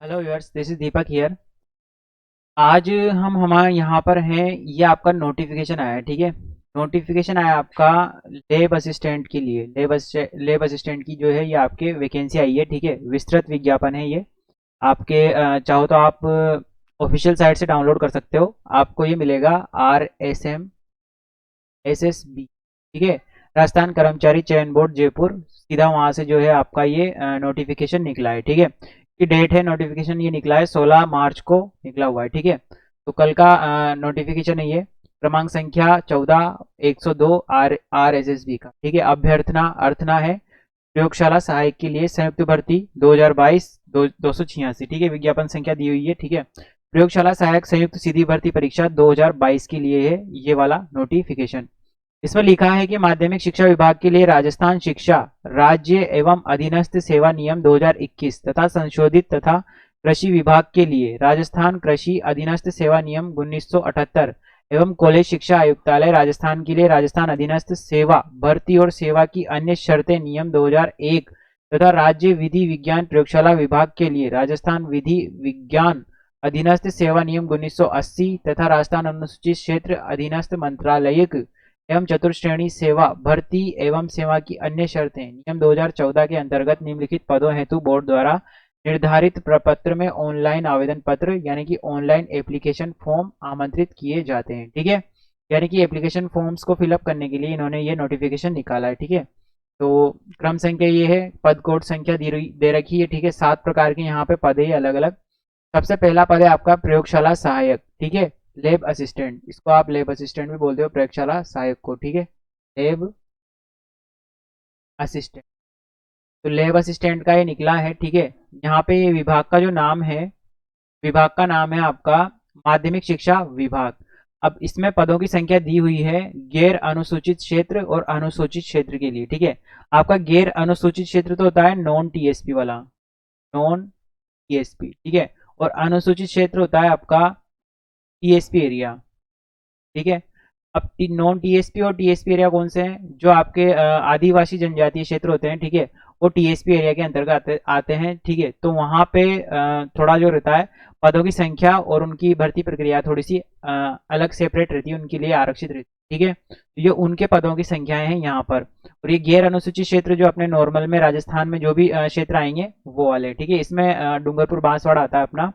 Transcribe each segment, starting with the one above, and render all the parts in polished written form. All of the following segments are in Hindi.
Hello viewers, this is Deepak here. आज हम हमारे यहाँ पर हैं। ये आपका नोटिफिकेशन आया है, ठीक है। नोटिफिकेशन आया आपका लेब असिस्टेंट के लिए। लेब असिस्टेंट की जो है ये आपके वैकेंसी आई है, ठीक है। विस्तृत विज्ञापन है ये आपके। चाहो तो आप ऑफिशियल साइट से डाउनलोड कर सकते हो। आपको ये मिलेगा RSM SSB, ठीक है। राजस्थान कर्मचारी चयन बोर्ड जयपुर। सीधा वहां से जो है आपका ये नोटिफिकेशन निकला है, ठीक है। की डेट है, नोटिफिकेशन ये निकला है 16 मार्च को निकला हुआ है, ठीक है। तो कल का नोटिफिकेशन है ये। क्रमांक संख्या 14 102 RSSB का, ठीक है। अभ्यर्थना अर्थना है प्रयोगशाला सहायक के लिए संयुक्त भर्ती 2022 286, ठीक है। विज्ञापन संख्या दी हुई है, ठीक है। प्रयोगशाला सहायक संयुक्त सीधी भर्ती परीक्षा 2022 के लिए है ये वाला नोटिफिकेशन। इसमें लिखा है कि माध्यमिक शिक्षा विभाग के लिए राजस्थान शिक्षा राज्य एवं अधीनस्थ सेवा नियम 2021 तथा संशोधित तथा कृषि विभाग के लिए राजस्थान कृषि अधीनस्थ सेवा नियम 1978 एवं कॉलेज शिक्षा आयुक्तालय राजस्थान के लिए राजस्थान अधीनस्थ सेवा भर्ती और सेवा की अन्य शर्तें नियम 2001 तथा राज्य विधि विज्ञान प्रयोगशाला विभाग के लिए राजस्थान विधि विज्ञान अधीनस्थ सेवा नियम 1980 तथा राजस्थान अनुसूचित क्षेत्र अधीनस्थ मंत्रालयिक एवं चतुर्श्रेणी सेवा भर्ती एवं सेवा की अन्य शर्तें नियम 2014 के अंतर्गत निम्नलिखित पदों हेतु बोर्ड द्वारा निर्धारित प्रपत्र में ऑनलाइन आवेदन पत्र यानी कि ऑनलाइन एप्लीकेशन फॉर्म आमंत्रित किए जाते हैं, ठीक है। यानी कि एप्लीकेशन फॉर्म्स को फिलअप करने के लिए इन्होंने ये नोटिफिकेशन निकाला है, ठीक है। तो क्रम संख्या ये है, पद कोड संख्या दे रखी है, ठीक है। 7 प्रकार के यहाँ पे पद है अलग अलग। सबसे पहला पद है आपका प्रयोगशाला सहायक, ठीक है। लेब असिस्टेंट, इसको आप लेब असिस्टेंट भी बोलते हो, प्रयोगशाला सहायक को, ठीक है। लेब असिस्टेंट। तो लेब असिस्टेंट का ये निकला है, ठीक है। यहाँ पे ये विभाग का जो नाम है, विभाग का नाम है आपका माध्यमिक शिक्षा विभाग। अब इसमें पदों की संख्या दी हुई है गैर अनुसूचित क्षेत्र और अनुसूचित क्षेत्र के लिए, ठीक है। आपका गैर अनुसूचित क्षेत्र तो होता है नॉन टीएसपी वाला, नॉन टीएसपी, ठीक है। और अनुसूचित क्षेत्र होता है आपका टीएसपी एरिया, ठीक है। अब नॉन टीएसपी और टीएसपी एरिया कौन से हैं? जो आपके आदिवासी जनजातीय क्षेत्र होते हैं, ठीक है। वो टीएसपी एरिया के अंतर्गत आते हैं, ठीक है। तो वहां पे थोड़ा जो रहता है पदों की संख्या और उनकी भर्ती प्रक्रिया थोड़ी सी अलग सेपरेट रहती है, उनके लिए आरक्षित रहती है, ठीक है। तो ये उनके पदों की संख्याएं हैं यहाँ पर। और ये गैर अनुसूचित क्षेत्र जो अपने नॉर्मल में राजस्थान में जो भी क्षेत्र आएंगे वो वाले, ठीक है। इसमें डूंगरपुर बांसवाड़ा आता है अपना।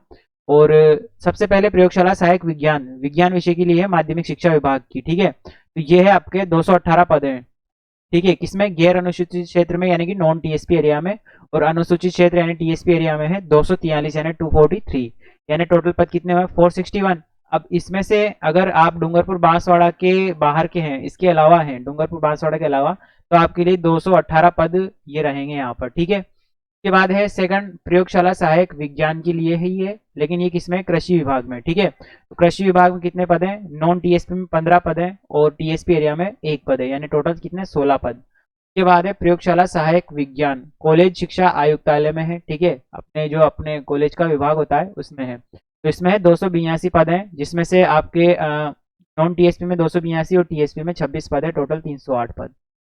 और सबसे पहले प्रयोगशाला सहायक विज्ञान, विज्ञान विषय के लिए है माध्यमिक शिक्षा विभाग की, ठीक है। तो ये है आपके 218 पद हैं, ठीक है। किसमें? गैर अनुसूचित क्षेत्र में यानी कि नॉन टीएसपी एरिया में। और अनुसूचित क्षेत्र यानी टीएसपी एरिया में है 243 यानी 243। यानी टोटल पद कितने हुए? 461। अब इसमें से अगर आप डूंगरपुर बांसवाड़ा के बाहर के हैं, इसके अलावा हैं डूंगरपुर बांसवाड़ा के अलावा, तो आपके लिए 218 पद ये रहेंगे यहाँ पर, ठीक है। के बाद है सेकंड प्रयोगशाला सहायक विज्ञान के लिए है ये, लेकिन ये किसमें? कृषि विभाग में, ठीक है। तो कृषि विभाग में कितने पद हैं? नॉन टीएसपी में 15 पद हैं और टीएसपी एरिया में 1 पद है, यानी टोटल कितने? 16 पद। के बाद है प्रयोगशाला सहायक विज्ञान कॉलेज शिक्षा आयुक्तालय में है, ठीक है। अपने कॉलेज का विभाग होता है उसमें है। तो इसमें है 282 पद हैं, जिसमें से आपके नॉन टीएसपी में 282 और टीएसपी में 26 पद है, टोटल 308 पद।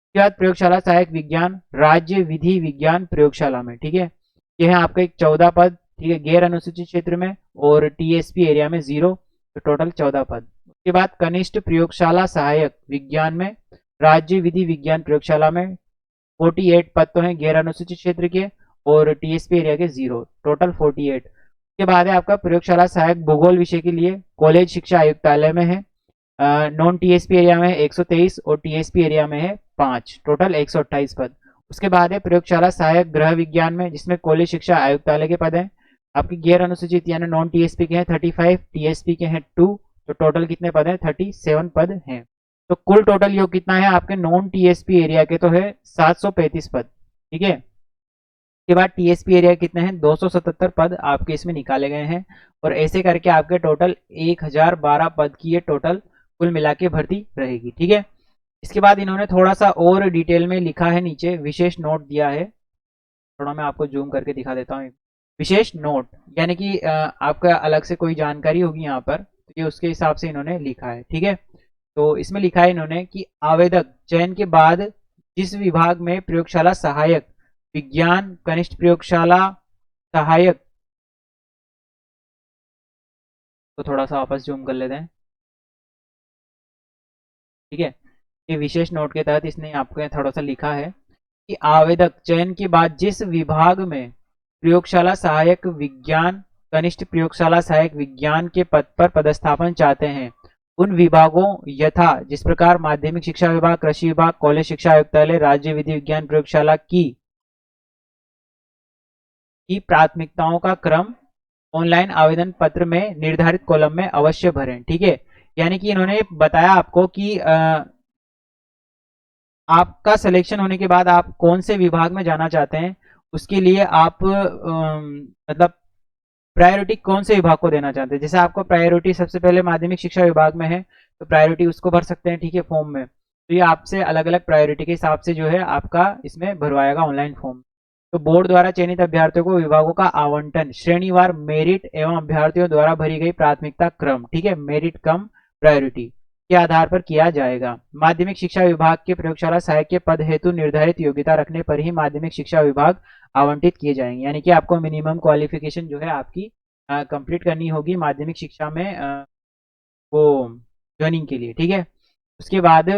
उसके बाद प्रयोगशाला सहायक विज्ञान राज्य विधि विज्ञान प्रयोगशाला में, ठीक है। ये है आपका एक 14 पद, ठीक है, गैर अनुसूचित क्षेत्र में। और टीएसपी एरिया में 0, तो टोटल 14 पद। उसके बाद कनिष्ठ प्रयोगशाला सहायक विज्ञान में राज्य विधि विज्ञान प्रयोगशाला में 48 पद तो हैं गैर अनुसूचित क्षेत्र के, और टीएसपी एरिया के 0, टोटल 48। उसके बाद है आपका प्रयोगशाला सहायक भूगोल विषय के लिए कॉलेज शिक्षा आयुक्तालय में है। नॉन टीएसपी एरिया में है 123 और टीएसपी एरिया में है 5, टोटल 128 पद। उसके बाद है प्रयोगशाला सहायक गृह विज्ञान में, जिसमें कॉलेज शिक्षा आयुक्तालय के पद हैं। आपके गैर अनुसूचित यानी नॉन टीएसपी के हैं 35, टीएसपी के हैं 2, तो टोटल कितने पद हैं? 37 पद हैं। तो कुल टोटल योग कितना है आपके नॉन टीएसपी एरिया के? तो है 735 पद, ठीक है। के बाद टीएसपी एरिया कितने हैं? 277 पद आपके इसमें निकाले गए हैं। और ऐसे करके आपके टोटल 1012 पद की ये टोटल कुल मिला के भर्ती रहेगी, ठीक है। इसके बाद इन्होंने थोड़ा सा और डिटेल में लिखा है, नीचे विशेष नोट दिया है। थोड़ा मैं आपको जूम करके दिखा देता हूँ। विशेष नोट यानी कि आपका अलग से कोई जानकारी होगी यहाँ पर, तो ये उसके हिसाब से इन्होंने लिखा है, ठीक है। तो इसमें लिखा है इन्होंने कि आवेदक चयन के बाद जिस विभाग में प्रयोगशाला सहायक विज्ञान कनिष्ठ प्रयोगशाला सहायक तो थोड़ा सा वापस जूम कर लेते हैं, ठीक है। ये विशेष नोट के तहत इसने आपको थोड़ा सा लिखा है कि आवेदक चयन के बाद जिस विभाग में प्रयोगशाला सहायक विज्ञान, कनिष्ठ प्रयोगशाला सहायक विज्ञान के पद पर पदस्थापन चाहते हैं, उन विभागों यथा जिस प्रकार माध्यमिक शिक्षा विभाग, कृषि विभाग, कॉलेज शिक्षा आयुक्तालय, राज्य विधि विज्ञान प्रयोगशाला की प्राथमिकताओं का क्रम ऑनलाइन आवेदन पत्र में निर्धारित कॉलम में अवश्य भरें, ठीक है। यानी कि इन्होंने बताया आपको कि आपका सिलेक्शन होने के बाद आप कौन से विभाग में जाना चाहते हैं, उसके लिए आप मतलब प्रायोरिटी कौन से विभाग को देना चाहते हैं। जैसे आपको प्रायोरिटी सबसे पहले माध्यमिक शिक्षा विभाग में है तो प्रायोरिटी उसको भर सकते हैं, ठीक है, फॉर्म में। तो ये आपसे अलग अलग प्रायोरिटी के हिसाब से जो है आपका इसमें भरवाएगा ऑनलाइन फॉर्म। तो बोर्ड द्वारा चयनित अभ्यर्थियों को विभागों का आवंटन श्रेणीवार मेरिट एवं अभ्यर्थियों द्वारा भरी गई प्राथमिकता क्रम, ठीक है, मेरिट कम प्रायोरिटी के आधार पर किया जाएगा। माध्यमिक शिक्षा विभाग के प्रयोगशाला सहायक के पद हेतु निर्धारित योग्यता रखने पर ही माध्यमिक शिक्षा विभाग आवंटित किए जाएंगे। यानी कि आपको मिनिमम क्वालिफिकेशन जो है आपकी कंप्लीट करनी होगी माध्यमिक शिक्षा में वो ज्वाइनिंग के लिए, ठीक है। उसके बाद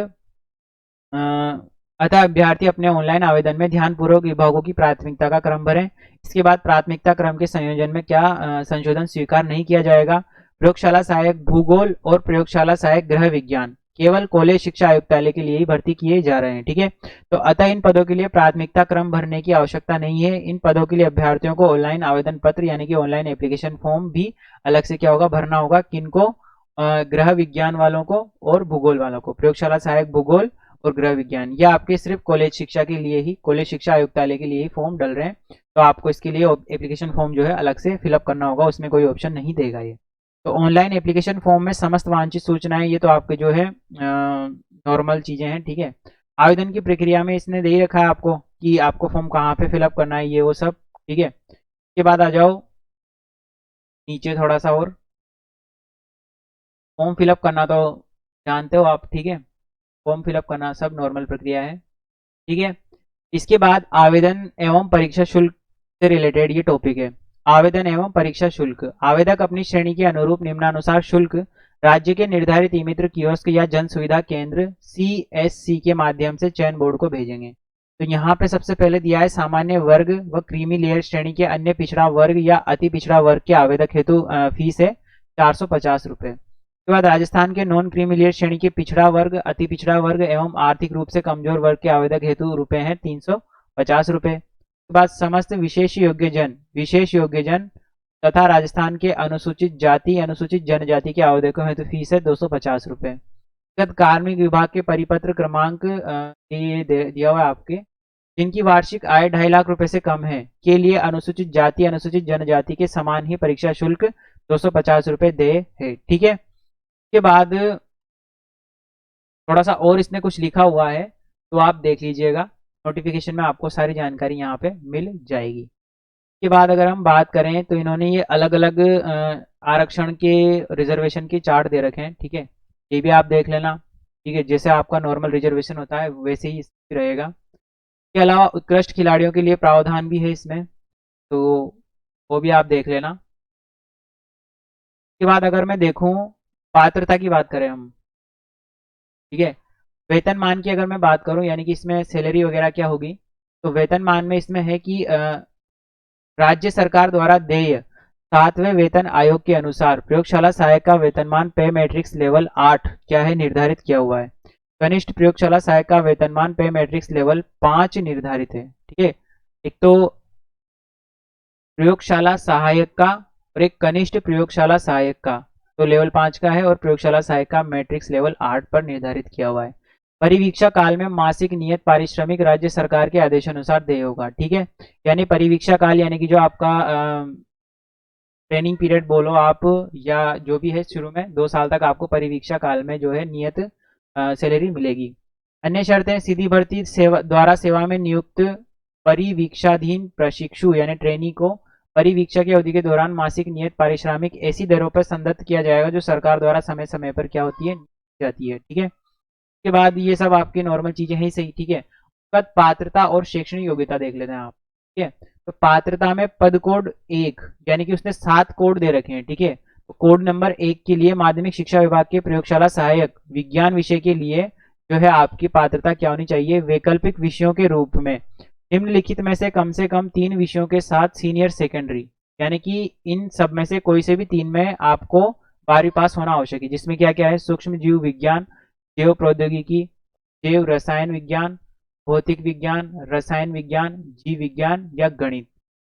अतः अभ्यर्थी अपने ऑनलाइन आवेदन में ध्यानपूर्वक विभागों की प्राथमिकता का क्रम भरें। इसके बाद प्राथमिकता क्रम के संयोजन में क्या संशोधन स्वीकार नहीं किया जाएगा। प्रयोगशाला सहायक भूगोल और प्रयोगशाला सहायक गृह विज्ञान केवल कॉलेज शिक्षा आयुक्तालय के लिए ही भर्ती किए जा रहे हैं, ठीक है। तो अतः इन पदों के लिए प्राथमिकता क्रम भरने की आवश्यकता नहीं है। इन पदों के लिए अभ्यर्थियों को ऑनलाइन आवेदन पत्र यानी कि ऑनलाइन एप्लीकेशन फॉर्म भी अलग से क्या होगा, भरना होगा। किनको, गृह विज्ञान वालों को और भूगोल वालों को, प्रयोगशाला सहायक भूगोल और गृह विज्ञान। ये आपके सिर्फ कॉलेज शिक्षा के लिए ही, कॉलेज शिक्षा आयुक्तालय के लिए ही फॉर्म डल रहे हैं। तो आपको इसके लिए एप्लीकेशन फॉर्म जो है अलग से फिलअप करना होगा, उसमें कोई ऑप्शन नहीं देगा ये। तो ऑनलाइन एप्लीकेशन फॉर्म में समस्त वांछित सूचनाएं, ये तो आपके जो है नॉर्मल चीजें हैं, ठीक है। आवेदन की प्रक्रिया में इसने दे ही रखा है आपको कि आपको फॉर्म कहाँ पे फिलअप करना है, ये वो सब, ठीक है। इसके बाद आ जाओ नीचे थोड़ा सा, और फॉर्म फिलअप करना तो जानते हो आप, ठीक है। फॉर्म फिलअप करना सब नॉर्मल प्रक्रिया है, ठीक है। इसके बाद आवेदन एवं परीक्षा शुल्क से रिलेटेड ये टॉपिक है। आवेदन एवं परीक्षा शुल्क। आवेदक अपनी श्रेणी के अनुरूप निम्नानुसार शुल्क राज्य के निर्धारित ई मित्र कियोस्क या जन सुविधा केंद्र CSC के माध्यम से चयन बोर्ड को भेजेंगे। तो यहाँ पे सबसे पहले दिया है सामान्य वर्ग व क्रीमी लेयर श्रेणी के अन्य पिछड़ा वर्ग या अति पिछड़ा वर्ग के आवेदक हेतु फीस है 450 रुपये। उसके बाद राजस्थान के नॉन क्रीमी लेयर श्रेणी के पिछड़ा वर्ग, अति पिछड़ा वर्ग एवं आर्थिक रूप से कमजोर वर्ग के आवेदक हेतु रुपए हैं 350 रुपये। उसके बाद समस्त विशेष योग्यजन तथा राजस्थान के अनुसूचित जाति, अनुसूचित जनजाति के आवेदकों हेतु फीस है 250 रुपये। कार्मिक विभाग के परिपत्र क्रमांक ये दिया हुआ है आपके, जिनकी वार्षिक आय 2.5 लाख रुपए से कम है के लिए अनुसूचित जाति, अनुसूचित जनजाति के समान ही परीक्षा शुल्क 250 रुपये दे है, ठीक है। के बाद थोड़ा सा और इसने कुछ लिखा हुआ है तो आप देख लीजिएगा, नोटिफिकेशन में आपको सारी जानकारी यहाँ पे मिल जाएगी। के बाद अगर हम बात करें तो इन्होंने ये अलग अलग आरक्षण के, रिजर्वेशन के चार्ट दे रखे हैं, ठीक है। ये भी आप देख लेना, ठीक है। जैसे आपका नॉर्मल रिजर्वेशन होता है वैसे ही रहेगा। इसके अलावा उत्कृष्ट खिलाड़ियों के लिए प्रावधान भी है इसमें, तो वो भी आप देख लेना। इसके बाद अगर मैं देखूं पात्रता की बात करें हम, ठीक है, वेतनमान की अगर मैं बात करूं यानी कि इसमें सैलरी वगैरह क्या होगी, तो वेतनमान में इसमें है कि राज्य सरकार द्वारा देय 7वें वेतन आयोग के अनुसार प्रयोगशाला सहायक का वेतनमान पे मैट्रिक्स लेवल 8 क्या है, निर्धारित किया हुआ है। कनिष्ठ प्रयोगशाला सहायक का वेतनमान पे मैट्रिक्स लेवल 5 निर्धारित है, ठीक है। एक तो प्रयोगशाला सहायक का और एक कनिष्ठ प्रयोगशाला सहायक का, तो लेवल 5 का है, और प्रयोगशाला सहायक का मैट्रिक्स लेवल 8 पर निर्धारित किया हुआ है। परिवीक्षा काल में मासिक नियत पारिश्रमिक राज्य सरकार के आदेशानुसार देय होगा, ठीक है। यानी परिवीक्षा काल यानी कि जो आपका ट्रेनिंग पीरियड बोलो आप, या जो भी है, शुरू में 2 साल तक आपको परिवीक्षा काल में जो है नियत सैलरी मिलेगी। अन्य शर्तें, सीधी भर्ती द्वारा सेवा में नियुक्त परिवीक्षाधीन प्रशिक्षु यानी ट्रेनी को परिवीक्षा की अवधि के दौरान मासिक नियत पारिश्रमिक ऐसी दरों पर संदत्त किया जाएगा जो सरकार द्वारा समय समय पर क्या होती है, जाती है, ठीक है। उसके बाद ये सब आपकी नॉर्मल चीजें हैं, सही, ठीक है। उसके बाद पात्रता और शैक्षणिक योग्यता देख लेते हैं आप, ठीक है। तो पात्रता में पद कोड 1 यानी कि उसने 7 कोड दे रखे हैं, ठीक है। कोड नंबर 1 के लिए माध्यमिक शिक्षा विभाग के प्रयोगशाला सहायक विज्ञान विषय के लिए जो है आपकी पात्रता क्या होनी चाहिए, वैकल्पिक विषयों के रूप में निम्नलिखित में से कम 3 विषयों के साथ सीनियर सेकेंडरी, यानी कि इन सब में से कोई से भी 3 में आपको 12वीं पास होना आवश्यक है, जिसमें क्या क्या है, सूक्ष्म जीव विज्ञान, जैव प्रौद्योगिकी, जैव रसायन विज्ञान, भौतिक विज्ञान, रसायन विज्ञान, जीव विज्ञान या गणित।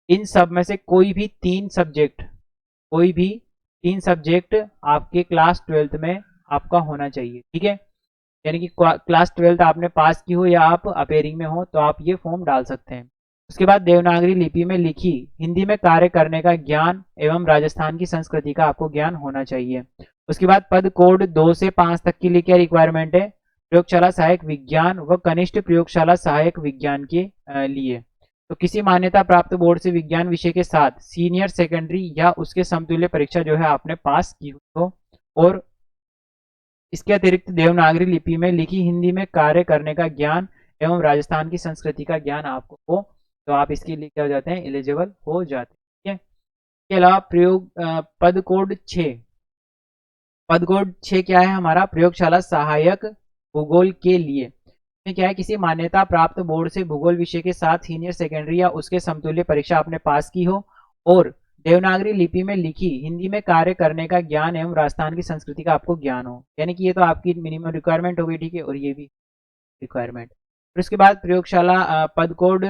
इन सब में से कोई भी 3 सब्जेक्ट आपके क्लास 12th में आपका होना चाहिए, ठीक है। यानी कि क्लास 12th आपने पास की हो या आप अपेयरिंग में हो तो आप ये फॉर्म डाल सकते हैं। उसके बाद देवनागरी लिपि में लिखी हिंदी में कार्य करने का ज्ञान एवं राजस्थान की संस्कृति का आपको ज्ञान होना चाहिए। उसके बाद पद कोड 2 से 5 तक के लिए क्या रिक्वायरमेंट है, प्रयोगशाला सहायक विज्ञान व कनिष्ठ प्रयोगशाला सहायक विज्ञान के लिए तो किसी मान्यता प्राप्त बोर्ड से विज्ञान विषय के साथ सीनियर सेकेंडरी या उसके समतुल्य परीक्षा जो है आपने पास की हो, और इसके अतिरिक्त देवनागरी लिपि में लिखी हिंदी में कार्य करने का ज्ञान एवं राजस्थान की संस्कृति का ज्ञान आपको हो तो आप इसके लिए क्या हो जाते हैं, एलिजिबल हो जाते हैं, ठीक है। इसके अलावा पद कोड 6, पद कोड 6 क्या है हमारा, प्रयोगशाला सहायक भूगोल के लिए क्या है, किसी मान्यता प्राप्त बोर्ड से भूगोल विषय के साथ सीनियर सेकेंडरी या उसके समतुल्य परीक्षा आपने पास की हो और देवनागरी लिपि में लिखी हिंदी में कार्य करने का ज्ञान एवं राजस्थान की संस्कृति का आपको ज्ञान हो, यानी कि ये तो आपकी मिनिमम रिक्वायरमेंट होगी, ठीक है, और ये भी रिक्वायरमेंट। फिर उसके बाद प्रयोगशाला पद कोड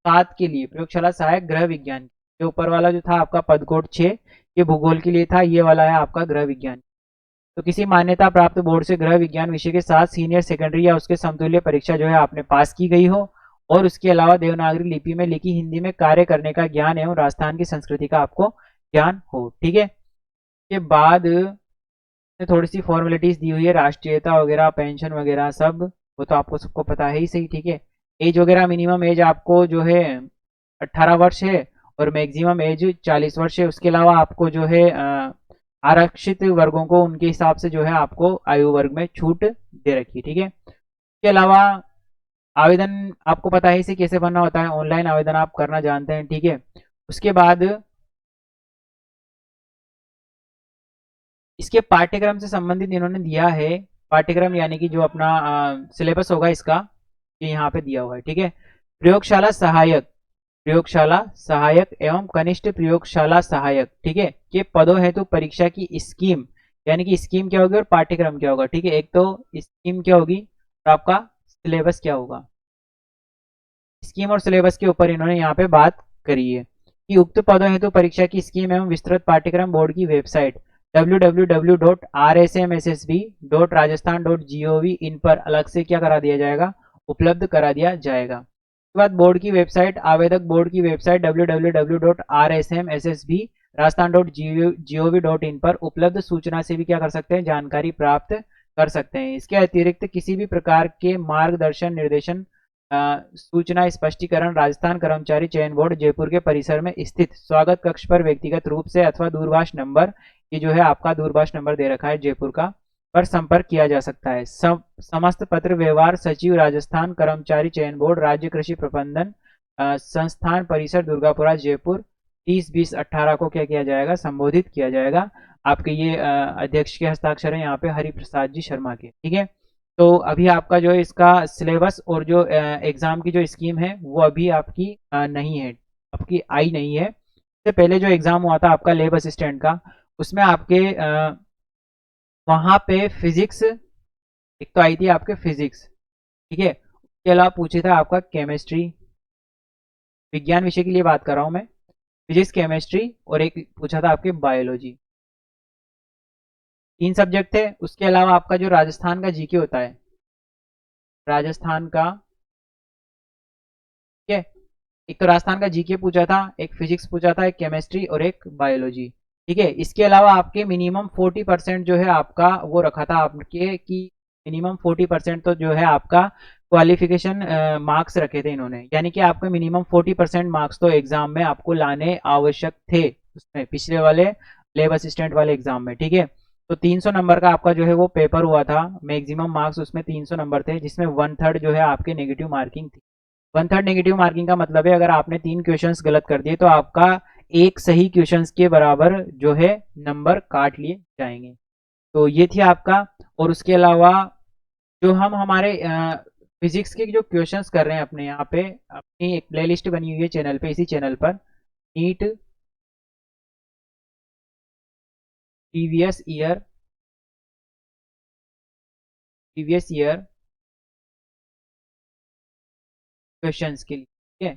7 के लिए प्रयोगशाला सहायक गृह विज्ञान, ये ऊपर वाला जो था आपका पद कोड 6 ये भूगोल के लिए था, ये वाला है आपका गृह विज्ञान। तो किसी मान्यता प्राप्त बोर्ड से गृह विज्ञान विषय के साथ सीनियर सेकेंडरी या उसके समतुल्य परीक्षा जो है आपने पास की गई हो और उसके अलावा देवनागरी लिपि में लिखी हिंदी में कार्य करने का ज्ञान एवं राजस्थान की संस्कृति का आपको ज्ञान हो, ठीक है। के बाद थोड़ी सी फॉर्मेलिटीज दी हुई है, राष्ट्रीयता वगैरह, पेंशन वगैरह सब, वो तो आपको सबको पता है ही सही, ठीक है। एज वगैरह, मिनिमम एज आपको जो है 18 वर्ष है और मैक्सिमम एज 40 वर्ष है। उसके अलावा आपको जो है आरक्षित वर्गों को उनके हिसाब से जो है आपको आयु वर्ग में छूट दे रखी है, ठीक है। इसके अलावा आवेदन आपको पता है इसे कैसे भरना होता है, ऑनलाइन आवेदन आप करना जानते हैं, ठीक है। उसके बाद इसके पाठ्यक्रम से संबंधित इन्होंने दिया है, पाठ्यक्रम यानी कि जो अपना सिलेबस होगा इसका ये यहाँ पे दिया हुआ है, ठीक है। प्रयोगशाला सहायक एवं कनिष्ठ प्रयोगशाला सहायक, ठीक है, के पदों हेतु परीक्षा की स्कीम, यानी कि स्कीम क्या होगी और पाठ्यक्रम क्या होगा, ठीक है। एक तो स्कीम क्या होगी और आपका सिलेबस क्या होगा। स्कीम और सिलेबस के ऊपर इन्होंने यहाँ पे बात करी है कि उक्त पदों हेतु परीक्षा की स्कीम एवं विस्तृत पाठ्यक्रम बोर्ड की वेबसाइट www.rsmssb.rajasthan.gov इन पर अलग से क्या करा दिया जाएगा, उपलब्ध करा दिया जाएगा। उसके बाद बोर्ड की वेबसाइट, आवेदक बोर्ड की वेबसाइट www.rsmssb.rajasthan.gov.in पर उपलब्ध सूचना से भी क्या कर सकते हैं, जानकारी प्राप्त कर सकते हैं। इसके अतिरिक्त किसी भी प्रकार के मार्गदर्शन, निर्देशन, सूचना, स्पष्टीकरण राजस्थान कर्मचारी चयन बोर्ड जयपुर के परिसर में स्थित स्वागत कक्ष पर व्यक्तिगत रूप से अथवा दूरभाष नंबर, ये जो है आपका दूरभाष नंबर दे रखा है जयपुर का, पर संपर्क किया जा सकता है। समस्त पत्र व्यवहार सचिव राजस्थान कर्मचारी चयन बोर्ड राज्य कृषि प्रबंधन संस्थान परिसर दुर्गापुरा जयपुर 30/20/18 को क्या किया जाएगा, संबोधित किया जाएगा। आपके ये अध्यक्ष के हस्ताक्षर है यहाँ पे हरि प्रसाद जी शर्मा के, ठीक है। तो अभी आपका जो है इसका सिलेबस और जो एग्जाम की जो स्कीम है वो अभी आपकी नहीं है, आपकी आई नहीं है। इससे पहले जो एग्जाम हुआ था आपका लेब असिस्टेंट का, उसमें आपके वहाँ पे फिजिक्स एक तो आई थी आपके फिजिक्स, ठीक है। उसके अलावा पूछे था आपका केमिस्ट्री, विज्ञान विषय के लिए बात कर रहा हूँ मैं, फिजिक्स केमिस्ट्री, और एक पूछा था आपके बायोलॉजी, 3 सब्जेक्ट थे। उसके अलावा आपका जो राजस्थान का जीके होता है, राजस्थान का, ठीक है, एक तो राजस्थान का जीके पूछा था, एक फिजिक्स पूछा था, एक केमिस्ट्री और एक बायोलॉजी, ठीक है। इसके अलावा आपके मिनिमम 40% जो है आपका वो रखा था आपके कि मिनिमम 40% तो जो है आपका क्वालिफिकेशन मार्क्स रखे थे इन्होंने, यानी कि आपके मिनिमम 40% मार्क्स तो एग्जाम में आपको लाने आवश्यक थे उसमें, पिछले वाले लेब असिस्टेंट वाले एग्जाम में, ठीक है। तो 300 नंबर का आपका जो है वो पेपर हुआ था, मैक्सिमम मार्क्स उसमें 300 नंबर थे, जिसमें 1/3 जो है आपके नेगेटिव मार्किंग थी। 1/3 नेगेटिव मार्किंग का मतलब है अगर आपने 3 क्वेश्चंस गलत कर दिए तो आपका एक सही क्वेश्चंस के बराबर जो है नंबर काट लिए जाएंगे। तो ये थी आपका। और उसके अलावा जो हम हमारे फिजिक्स के जो क्वेश्चंस कर रहे हैं अपने यहाँ पे, अपनी एक प्लेलिस्ट बनी हुई है चैनल पे, इसी चैनल पर नीट प्रीवियस ईयर क्वेश्चंस के लिए, ठीक है,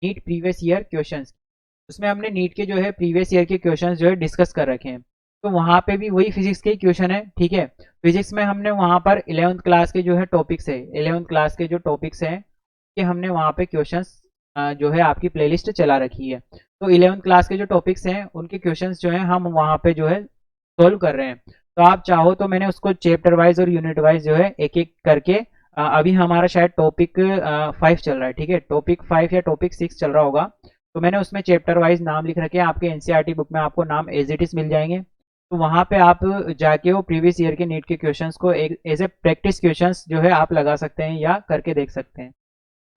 नीट प्रीवियस ईयर क्वेश्चंस। उसमें हमने नीट के जो है प्रीवियस ईयर के क्वेश्चंस जो है डिस्कस कर रखे हैं। तो वहाँ पे भी वही फिजिक्स के क्वेश्चन है, ठीक है। फिजिक्स में हमने वहाँ पर 11th क्लास के जो है टॉपिक्स है, 11th क्लास के जो टॉपिक्स हैं कि हमने वहाँ पे क्वेश्चंस जो है आपकी प्लेलिस्ट चला रखी है। तो 11th क्लास के जो टॉपिक्स हैं उनके क्वेश्चंस जो है हम वहाँ पे जो है सोल्व कर रहे हैं। तो आप चाहो तो मैंने उसको चैप्टर वाइज और यूनिट वाइज जो है एक एक करके अभी हमारा शायद टॉपिक 5 चल रहा है, ठीक है, टॉपिक 5 या टॉपिक 6 चल रहा होगा। तो मैंने उसमें चैप्टर वाइज नाम लिख रखे हैं, आपके एनसीईआरटी बुक में आपको नाम एज इट इज मिल जाएंगे। तो वहाँ पे आप जाके वो प्रीवियस ईयर के नीट के क्वेश्चंस को एक एज ए प्रैक्टिस क्वेश्चंस जो है आप लगा सकते हैं या करके देख सकते हैं।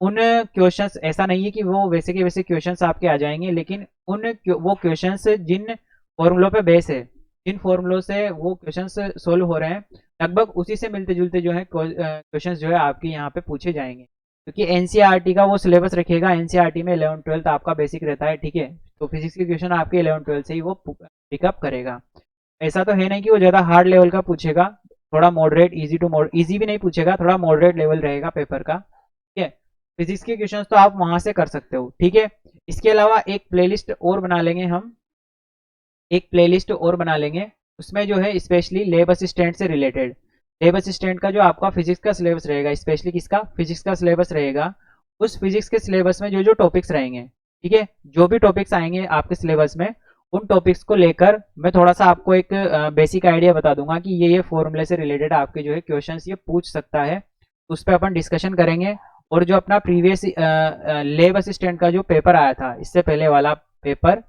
उन क्वेश्चंस ऐसा नहीं है कि वो वैसे के वैसे क्वेश्चंस आपके आ जाएंगे, लेकिन वो क्वेश्चंस जिन फॉर्मूलों पे बेस है, जिन फॉर्मूलों से वो क्वेश्चंस सोल्व हो रहे हैं, लगभग उसी से मिलते जुलते जो है क्वेश्चंस जो है आपके यहाँ पे पूछे जाएंगे। क्योंकि एनसीईआरटी का वो सिलेबस रखेगा, एनसीईआरटी में 11th-12th आपका बेसिक रहता है, ठीक है। तो फिजिक्स के क्वेश्चन आपके 11th-12th से ही वो पिकअप करेगा। ऐसा तो है नहीं कि वो ज़्यादा हार्ड लेवल का पूछेगा, थोड़ा मॉडरेट इजी भी नहीं पूछेगा, थोड़ा मॉडरेट लेवल रहेगा पेपर का, ठीक है। फिजिक्स के क्वेश्चंस तो आप वहां से कर सकते हो, ठीक है। इसके अलावा एक प्लेलिस्ट और बना लेंगे हम, एक प्लेलिस्ट और बना लेंगे, उसमें जो है स्पेशली लैब असिस्टेंट से रिलेटेड, लैब असिस्टेंट का जो आपका फिजिक्स का सिलेबस रहेगा, स्पेशली किसका, फिजिक्स का सिलेबस रहेगा, उस फिजिक्स के सिलेबस में जो जो टॉपिक्स रहेंगे, ठीक है, जो भी टॉपिक्स आएंगे आपके सिलेबस में, उन टॉपिक्स को लेकर मैं थोड़ा सा आपको एक बेसिक आइडिया बता दूंगा कि ये फॉर्मूले से रिलेटेड आपके जो है क्वेश्चंस ये पूछ सकता है। उस पर अपन डिस्कशन करेंगे। और जो अपना प्रीवियस लैब असिस्टेंट का जो पेपर आया था इससे पहले वाला पेपर,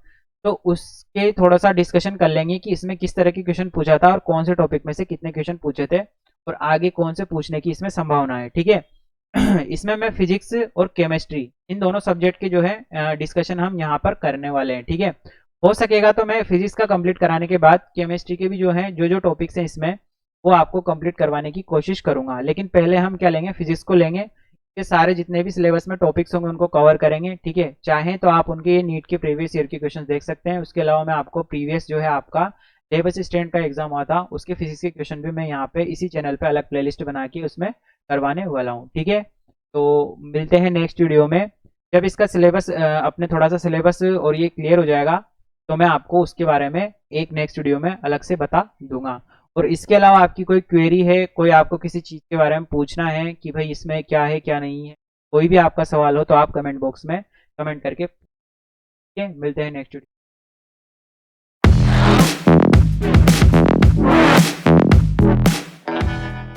तो उसके थोड़ा सा डिस्कशन कर लेंगे कि इसमें किस तरह के क्वेश्चन पूछा था और कौन से टॉपिक में से कितने क्वेश्चन पूछे थे और आगे कौन से पूछने की इसमें संभावना है, ठीक है। इसमें मैं फिजिक्स और केमिस्ट्री इन दोनों सब्जेक्ट के जो है डिस्कशन हम यहाँ पर करने वाले हैं, ठीक है। हो सकेगा तो मैं फिजिक्स का कंप्लीट कराने के बाद केमिस्ट्री के भी जो है जो जो टॉपिक्स हैं इसमें वो आपको कंप्लीट करवाने की कोशिश करूंगा। लेकिन पहले हम क्या लेंगे, फिजिक्स को लेंगे, के सारे जितने भी सिलेबस में टॉपिक्स होंगे उनको कवर करेंगे, ठीक है। चाहें तो आप उनके नीट के प्रीवियस ईयर के क्वेश्चन देख सकते हैं। उसके अलावा मैं आपको प्रीवियस जो है आपका लैब असिस्टेंट का एग्जाम हुआ था उसके फिजिक्स के क्वेश्चन भी मैं यहाँ पे इसी चैनल पे अलग प्लेलिस्ट बना के उसमें करवाने वाला हूँ, ठीक है। तो मिलते हैं नेक्स्ट वीडियो में, जब इसका सिलेबस अपने थोड़ा सा सिलेबस और ये क्लियर हो जाएगा तो मैं आपको उसके बारे में एक नेक्स्ट वीडियो में अलग से बता दूंगा। और इसके अलावा आपकी कोई क्वेरी है, कोई आपको किसी चीज़ के बारे में पूछना है कि भाई इसमें क्या है क्या नहीं है, कोई भी आपका सवाल हो तो आप कमेंट बॉक्स में कमेंट करके, ठीक है। मिलते हैं नेक्स्ट वीडियो।